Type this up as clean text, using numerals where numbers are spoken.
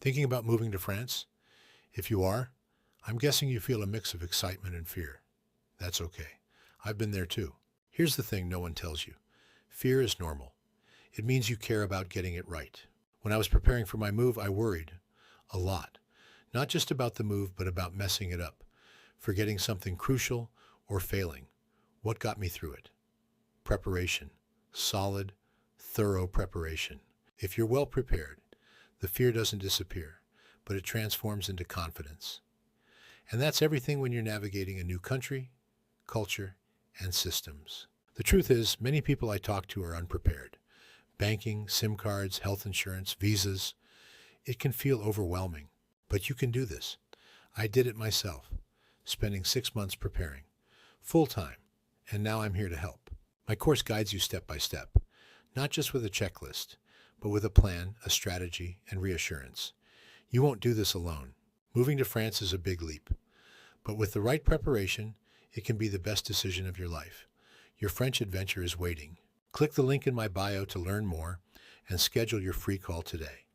Thinking about moving to France? If you are, I'm guessing you feel a mix of excitement and fear. That's okay. I've been there too. Here's the thing no one tells you. Fear is normal. It means you care about getting it right. When I was preparing for my move, I worried a lot. Not just about the move, but about messing it up, forgetting something crucial, or failing. What got me through it? Preparation. Solid, thorough preparation. If you're well prepared, the fear doesn't disappear, but it transforms into confidence. And that's everything when you're navigating a new country, culture, and systems. The truth is, many people I talk to are unprepared. Banking, SIM cards, health insurance, visas. It can feel overwhelming, but you can do this. I did it myself, spending 6 months preparing, full-time, and now I'm here to help. My course guides you step by step, not just with a checklist, but with a plan, a strategy, and reassurance. You won't do this alone. Moving to France is a big leap, but with the right preparation, it can be the best decision of your life. Your French adventure is waiting. Click the link in my bio to learn more and schedule your free call today.